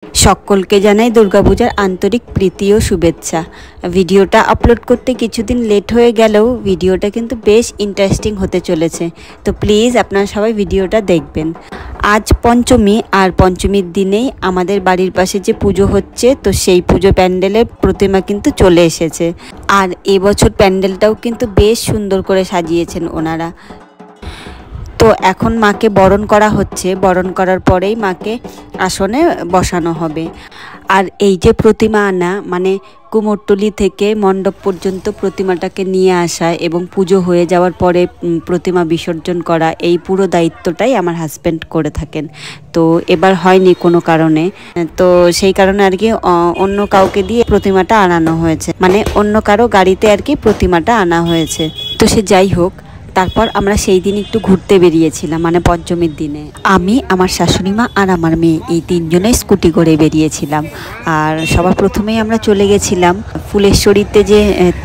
সকলকে জানাই দুর্গাপূজার আন্তরিক প্রীতি ও শুভেচ্ছা। ভিডিওটা আপলোড করতে কিছুদিন লেট হয়ে গেলেও ভিডিওটা কিন্তু বেশ ইন্টারেস্টিং হতে চলেছে, তো প্লিজ আপনারা সবাই ভিডিওটা দেখবেন। আজ পঞ্চমী, আর পঞ্চমীর দিনেই আমাদের বাড়ির পাশে যে পুজো হচ্ছে, তো সেই পুজো প্যান্ডেলের প্রতিমা কিন্তু চলে এসেছে। আর এবছর প্যান্ডেলটাও কিন্তু বেশ সুন্দর করে সাজিয়েছেন ওনারা। তো এখন মাকে বরণ করা হচ্ছে, বরণ করার পরেই মাকে আসনে বসানো হবে। আর এই যে প্রতিমা আনা, মানে কুমোরটুলি থেকে মণ্ডপ পর্যন্ত প্রতিমাটাকে নিয়ে আসা এবং পুজো হয়ে যাওয়ার পরে প্রতিমা বিসর্জন করা, এই পুরো দায়িত্বটাই আমার হাজব্যান্ড করে থাকেন। তো এবার হয়নি কোনো কারণে, তো সেই কারণে আর কি অন্য কাউকে দিয়ে প্রতিমাটা আনানো হয়েছে, মানে অন্য কারো গাড়িতে আর কি প্রতিমাটা আনা হয়েছে। তো সে যাই হোক, তারপর আমরা সেই দিন একটু ঘুরতে বেরিয়েছিলাম, মানে পঞ্চমীর দিনে আমি, আমার শাশুড়ি মা আর আমার মেয়ে, এই তিনজনে স্কুটি করে বেরিয়েছিলাম। আর সবার প্রথমেই আমরা চলে গেছিলাম ফুলেশ্বরীতে যে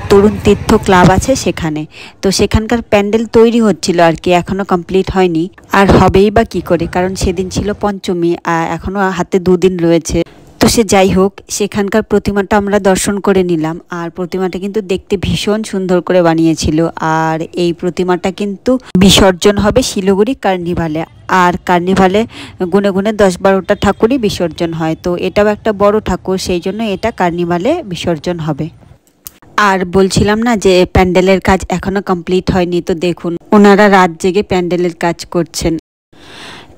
তরুণ তীর্থ ক্লাব আছে সেখানে। তো সেখানকার প্যান্ডেল তৈরি হচ্ছিল আর কি, এখনো কমপ্লিট হয়নি। আর হবেই বা কি করে, কারণ সেদিন ছিল পঞ্চমী, এখনো হাতে দুদিন রয়েছে। তো সে যাই হোক, সেখানকার প্রতিমাটা আমরা দর্শন করে নিলাম। আর প্রতিমাটা কিন্তু দেখতে ভীষণ সুন্দর করে বানিয়েছিল। আর এই প্রতিমাটা কিন্তু বিসর্জন হবে শিলিগুড়ি কার্নিভালে। আর কার্নিভালে গুনে গুনে 10-12টা ঠাকুরই বিসর্জন হয়, তো এটাও একটা বড় ঠাকুর, সেই জন্য এটা কার্নিভালে বিসর্জন হবে। আর বলছিলাম না যে প্যান্ডেলের কাজ এখনো কমপ্লিট হয়নি, তো দেখুন ওনারা রাত জেগে প্যান্ডেলের কাজ করছেন।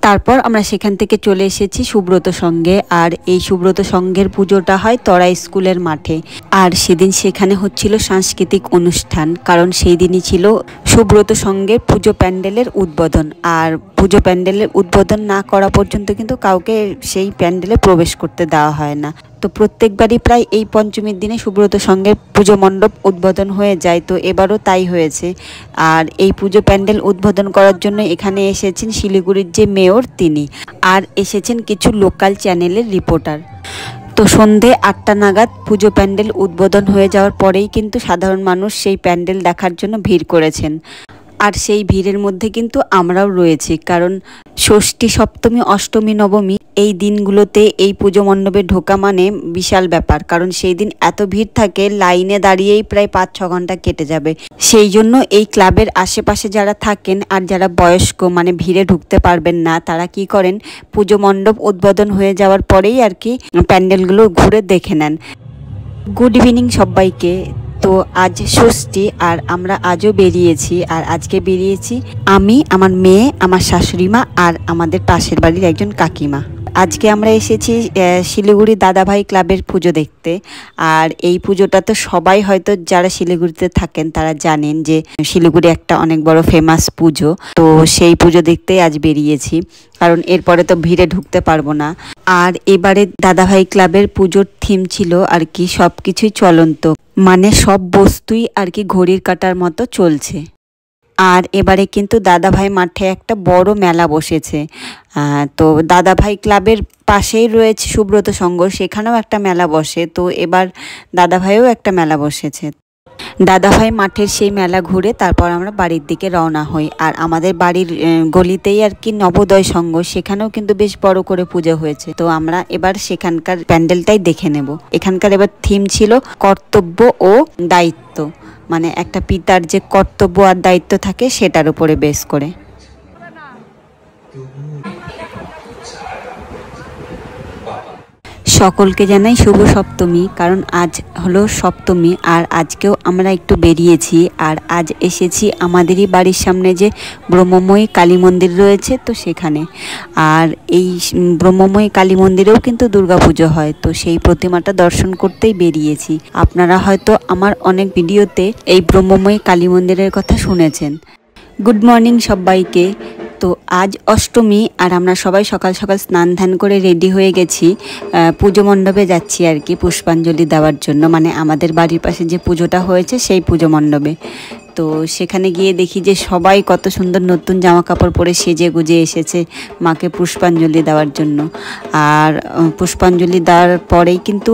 তারপর আমরা সেখান থেকে চলে এসেছি সুব্রত সঙ্গে। আর এই সুব্রত সঙ্ঘের পুজোটা হয় তরাই স্কুলের মাঠে। আর সেদিন সেখানে হচ্ছিল সাংস্কৃতিক অনুষ্ঠান, কারণ সেই দিনই ছিল সুব্রত সঙ্ঘের পুজো প্যান্ডেলের উদ্বোধন। আর পুজো প্যান্ডেলের উদ্বোধন না করা পর্যন্ত কিন্তু কাউকে সেই প্যান্ডেলে প্রবেশ করতে দেওয়া হয় না। তো প্রত্যেকবারই প্রায় এই পঞ্চমীর দিনে সুব্রত সঙ্ঘের পুজো মণ্ডপ উদ্বোধন হয়ে যায়, তো এবারও তাই হয়েছে। আর এই পুজো প্যান্ডেল উদ্বোধন করার জন্য এখানে এসেছেন শিলিগুড়ির যে মেয়র তিনি, আর এসেছেন কিছু লোকাল চ্যানেলের রিপোর্টার। তো সন্ধে 8টা নাগাদ পুজো প্যান্ডেল উদ্বোধন হয়ে যাওয়ার পরেই কিন্তু সাধারণ মানুষ সেই প্যান্ডেল দেখার জন্য ভিড় করেছেন। আর সেই ভিড়ের মধ্যে কিন্তু আমরাও রয়েছি, কারণ ষষ্ঠী, সপ্তমী, অষ্টমী, নবমী এই দিনগুলোতে এই পুজো মণ্ডপে ঢোকা মানে বিশাল ব্যাপার, কারণ সেই দিন এত ভিড় থাকে, লাইনে দাঁড়িয়েই প্রায় 5-6 ঘন্টা কেটে যাবে। সেই জন্য এই ক্লাবের আশেপাশে যারা থাকেন আর যারা বয়স্ক, মানে ভিড়ে ঢুকতে পারবেন না, তারা কি করেন, পুজো মণ্ডপ উদ্বোধন হয়ে যাওয়ার পরেই আর কি প্যান্ডেলগুলো ঘুরে দেখে নেন। গুড ইভিনিং সবাইকে। তো আজ ষষ্ঠী, আর আমরা আজও বেরিয়েছি। আর আজকে বেরিয়েছি আমি, আমার মেয়ে, আমার শাশুড়ি মা আর আমাদের পাশের বাড়ির একজন কাকিমা। আজকে আমরা এসেছি শিলিগুড়ি দাদাভাই ক্লাবের পুজো দেখতে। আর এই পুজোটা তো সবাই হয়তো যারা শিলিগুড়িতে থাকেন তারা জানেন যে শিলিগুড়ি একটা অনেক বড় ফেমাস পুজো। তো সেই পুজো দেখতেই আজ বেরিয়েছি, কারণ এরপরে তো ভিড়ে ঢুকতে পারবো না। আর এবারে দাদাভাই ক্লাবের পুজোর থিম ছিল আর কি সব কিছুই চলন্ত, মানে সব বস্তুই আর কি ঘড়ির কাঁটার মতো চলছে। আর এবারে কিন্তু দাদাভাই মাঠে একটা বড় মেলা বসেছে। তো দাদাভাই ক্লাবের পাশেই রয়েছে সুব্রত সঙ্ঘ, সেখানেও একটা মেলা বসে। তো এবার দাদাভাইও একটা মেলা বসেছে। দাদাভাই মাঠের সেই মেলা ঘুরে তারপর আমরা বাড়ির দিকে রওনা হই। আর আমাদের বাড়ির গলিতেই আর কি নবোদয় সংঘ, সেখানেও কিন্তু বেশ বড় করে পুজো হয়েছে। তো আমরা এবার সেখানকার প্যান্ডেলটাই দেখে নেব। এখানকার এবার থিম ছিল কর্তব্য ও দায়িত্ব, মানে একটা পিতার যে কর্তব্য আর দায়িত্ব থাকে সেটার উপরে বেস করে। সকলকে জানাই শুভ সপ্তমী, কারণ আজ হলো সপ্তমী। আর আজকেও আমরা একটু বেরিয়েছি। আর আজ এসেছি আমাদেরই বাড়ির সামনে যে ব্রহ্মময়ী কালী মন্দির রয়েছে, তো সেখানে। আর এই ব্রহ্মময়ী কালী মন্দিরেও কিন্তু দুর্গাপুজো হয়, তো সেই প্রতিমাটা দর্শন করতেই বেরিয়েছি। আপনারা হয়তো আমার অনেক ভিডিওতে এই ব্রহ্মময়ী কালী মন্দিরের কথা শুনেছেন। গুড মর্নিং সবাইকে। তো আজ অষ্টমী, আর আমরা সবাই সকাল সকাল স্নান ধ্যান করে রেডি হয়ে গেছি, পুজো মণ্ডপে যাচ্ছি আর কি পুষ্পাঞ্জলি দেওয়ার জন্য, মানে আমাদের বাড়ির পাশে যে পুজোটা হয়েছে সেই পুজো মণ্ডপে। তো সেখানে গিয়ে দেখি যে সবাই কত সুন্দর নতুন জামা কাপড় পরে সেজে গুজে এসেছে মাকে পুষ্পাঞ্জলি দেওয়ার জন্য। আর পুষ্পাঞ্জলি দেওয়ার পরেই কিন্তু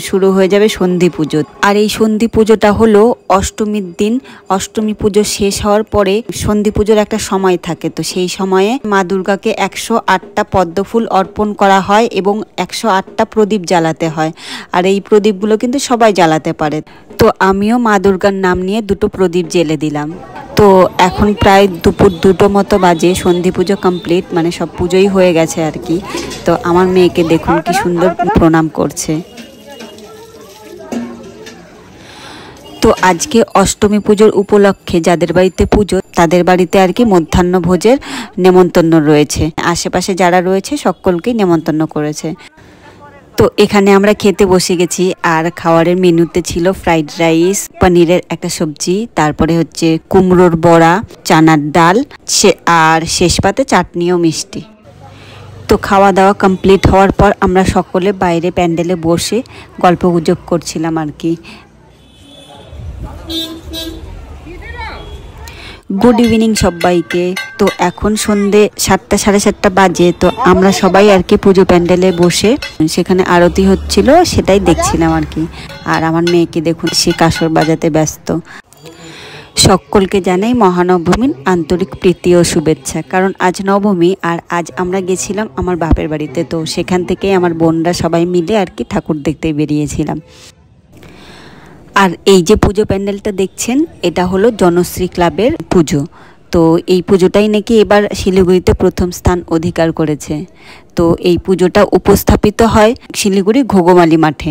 শুরু হয়ে যাবে সন্ধি পুজো। আর এই সন্ধি পুজোটা হলো অষ্টমীর দিন। অষ্টমী পুজো শেষ হওয়ার পরে সন্ধি পুজোর একটা সময় থাকে, তো সেই সময়ে মা দুর্গাকে 108টা পদ্মফুল অর্পণ করা হয় এবং 108টা প্রদীপ জ্বালাতে হয়। আর এই প্রদীপগুলো কিন্তু সবাই জ্বালাতে পারে। তো আমিও মা দুর্গার নাম নিয়ে 2টো প্রদীপ জ্বেলে দিলাম। তো এখন প্রায় দুপুর 2টো মতো বাজে, সন্ধি পুজো কমপ্লিট, মানে সব পুজোই হয়ে গেছে আর কি। তো আমার মেয়েকে দেখুন কি সুন্দর প্রণাম করছে। তো আজকে অষ্টমী পুজোর উপলক্ষে যাদের বাড়িতে পুজো তাদের বাড়িতে আর কি মধ্যাহ্ন ভোজের নেমন্তন্ন রয়েছে। আশেপাশে যারা রয়েছে সকলকেই নেমন্তন্ন করেছে। তো এখানে আমরা খেতে বসে গেছি। আর খাবারের মেনুতে ছিল ফ্রাইড রাইস, পনিরের একটা সবজি, তারপরে হচ্ছে কুমড়োর বড়া, চানার ডাল, আর শেষ পাতে চাটনি ও মিষ্টি। তো খাওয়া দাওয়া কমপ্লিট হওয়ার পর আমরা সকলে বাইরে প্যান্ডেলে বসে গল্পগুজব করছিলাম আর কি। গুড ইভিনিং সবাইকে। তো এখন সন্ধে 7টা সাড়ে 7টা বাজে। তো আমরা সবাই আর কি পুজো প্যান্ডেলে বসে সেখানে আরতি হচ্ছিল সেটাই দেখছিলাম আর কি। আর আমার মেয়েকে দেখুন সে কাসর বাজাতে ব্যস্ত। সকলকে জানাই মহানবমীর আন্তরিক প্রীতি ও শুভেচ্ছা। কারণ আজ নবমী আর আজ আমরা গেছিলাম আমার বাপের বাড়িতে। তো সেখান থেকেই আমার বোনরা সবাই মিলে আর কি ঠাকুর দেখতে বেরিয়েছিলাম। আর এই যে পুজো প্যান্ডেলটা দেখছেন এটা হলো জনশ্রী ক্লাবের পুজো। তো এই পুজোটাই নাকি এবার শিলিগুড়িতে প্রথম স্থান অধিকার করেছে। তো এই পুজোটা উপস্থাপিত হয় শিলিগুড়ি ঘোগমালি মাঠে।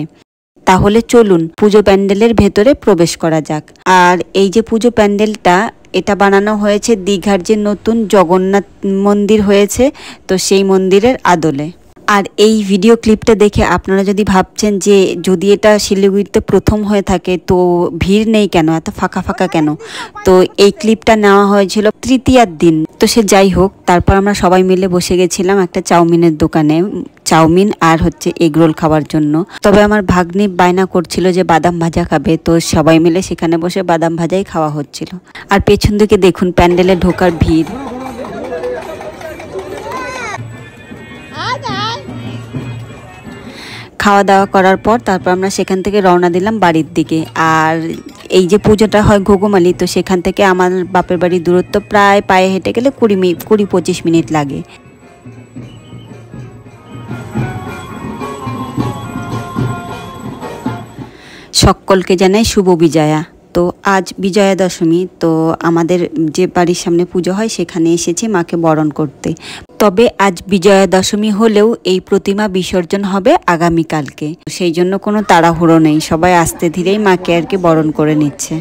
তাহলে চলুন পুজো প্যান্ডেলের ভেতরে প্রবেশ করা যাক। আর এই যে পুজো প্যান্ডেলটা এটা বানানো হয়েছে দীঘার যে নতুন জগন্নাথ মন্দির হয়েছে তো সেই মন্দিরের আদলে। আর এই ভিডিও ক্লিপটা দেখে আপনারা যদি ভাবছেন যে যদি এটা শিলিগুড়িতে প্রথম হয়ে থাকে তো ভিড় নেই কেন, এত ফাঁকা ফাঁকা কেন, তো এই ক্লিপটা নেওয়া হয়েছিল তৃতীয়ার দিন। তো সে যাই হোক, তারপর আমরা সবাই মিলে বসে গেছিলাম একটা চাউমিনের দোকানে, চাউমিন আর হচ্ছে এগরোল খাওয়ার জন্য। তবে আমার ভাগ্নি বায়না করছিল যে বাদাম ভাজা খাবে, তো সবাই মিলে সেখানে বসে বাদাম ভাজাই খাওয়া হচ্ছিল। আর পেছন দিকে দেখুন প্যান্ডেলে ঢোকার ভিড়। খাওয়া দাওয়া করার পর তারপর আমরা সেখান থেকে রওনা দিলাম বাড়ির দিকে। আর এই যে পুজোটা হয় ঘোগমালি, তো সেখান থেকে আমার বাপের বাড়ির দূরত্ব প্রায় পায়ে হেঁটে গেলে 20-25 মিনিট লাগে। সকলকে জানাই শুভ বিজয়া। তো আজ বিজয়া দশমী। তো আমাদের যে বাড়ির সামনে পুজো হয় সেখানে এসেছি মাকে বরণ করতে। তবে আজ বিজয়া দশমী হলেও এই প্রতিমা বিসর্জন হবে আগামীকালকে। সেই জন্য কোনো তাড়াহুড়ো নেই, সবাই আস্তে ধীরেই মাকে আর কি বরণ করে নিচ্ছে।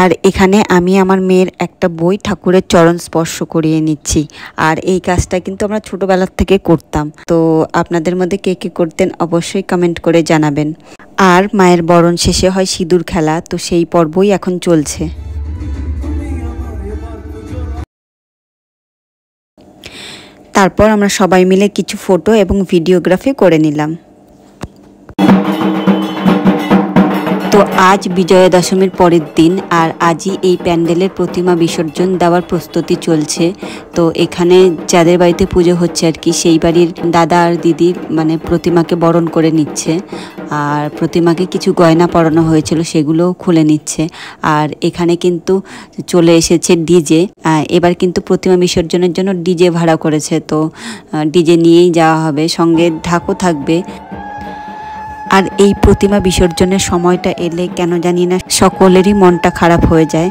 আর এখানে আমি আমার মেয়ের একটা বই ঠাকুরের চরণ স্পর্শ করিয়ে নিচ্ছি। আর এই কাজটা কিন্তু আমরা ছোটবেলার থেকে করতাম। তো আপনাদের মধ্যে কে কে করতেন অবশ্যই কমেন্ট করে জানাবেন। আর মায়ের বরণ শেষে হয় সিঁদুর খেলা, তো সেই পর্বই এখন চলছে। তারপর আমরা সবাই মিলে কিছু ফটো এবং ভিডিওগ্রাফি করে নিলাম। তো তো আজ বিজয়া দশমীর পরের দিন আর আজই এই প্যান্ডেলের প্রতিমা বিসর্জন দেওয়ার প্রস্তুতি চলছে। তো এখানে যাদের বাড়িতে পুজো হচ্ছে আর কি, সেই বাড়ির দাদা আর দিদি মানে প্রতিমাকে বরণ করে নিচ্ছে, আর প্রতিমাকে কিছু গয়না পরানো হয়েছিল সেগুলোও খুলে নিচ্ছে। আর এখানে কিন্তু চলে এসেছে ডিজে। এবার কিন্তু প্রতিমা বিসর্জনের জন্য ডিজে ভাড়া করেছে, তো ডিজে নিয়েই যাওয়া হবে, সঙ্গে ঢাকও থাকবে। আর এই প্রতিমা বিসর্জনের সময়টা এলে কেন জানি না সকলেরই মনটা খারাপ হয়ে যায়।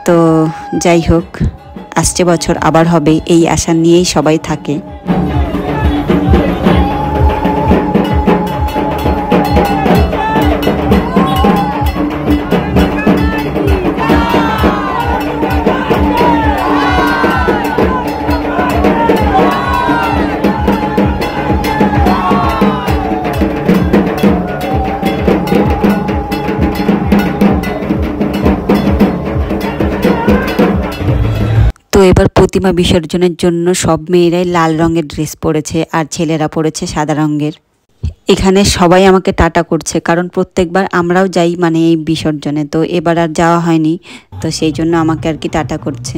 তো যাই হোক, আসছে বছর আবার হবে এই আশা নিয়েই সবাই থাকে। তো এবার প্রতিমা বিসর্জনের জন্য সব মেয়েরাই লাল রঙের ড্রেস পরেছে আর ছেলেরা পরেছে সাদা রঙের। এখানে সবাই আমাকে টাটা করছে, কারণ প্রত্যেকবার আমরাও যাই মানে এই বিসর্জনে, তো এবার আর যাওয়া হয়নি, তো সেই জন্য আমাকে আর কি টাটা করছে।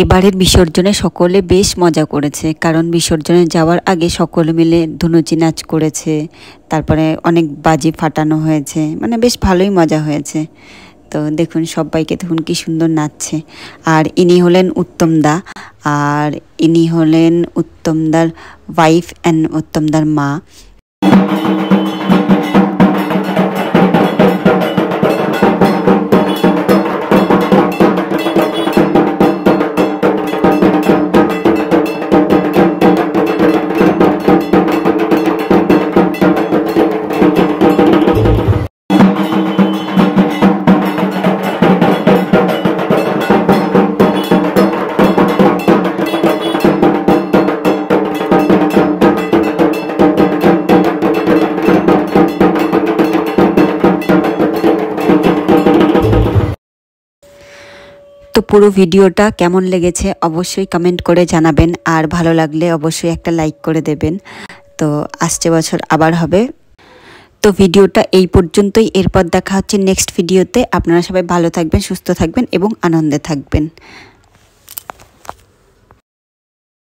এবারের বিসর্জনে সকলে বেশ মজা করেছে, কারণ বিসর্জনে যাওয়ার আগে সকলে মিলে ধুনুচি নাচ করেছে, তারপরে অনেক বাজি ফাটানো হয়েছে, মানে বেশ ভালোই মজা হয়েছে। তো দেখুন সবাইকে দেখুন কি সুন্দর নাচছে। আর ইনি হলেন উত্তম দা, আর ইনি হলেন উত্তমদার ওয়াইফ অ্যান্ড উত্তমদার মা। তো পুরো ভিডিওটা কেমন লেগেছে অবশ্যই কমেন্ট করে জানাবেন, আর ভালো লাগলে অবশ্যই একটা লাইক করে দেবেন। তো আসছে বছর আবার হবে। তো ভিডিওটা এই পর্যন্তই, এরপর দেখা হচ্ছে নেক্সট ভিডিওতে। আপনারা সবাই ভালো থাকবেন, সুস্থ থাকবেন এবং আনন্দে থাকবেন।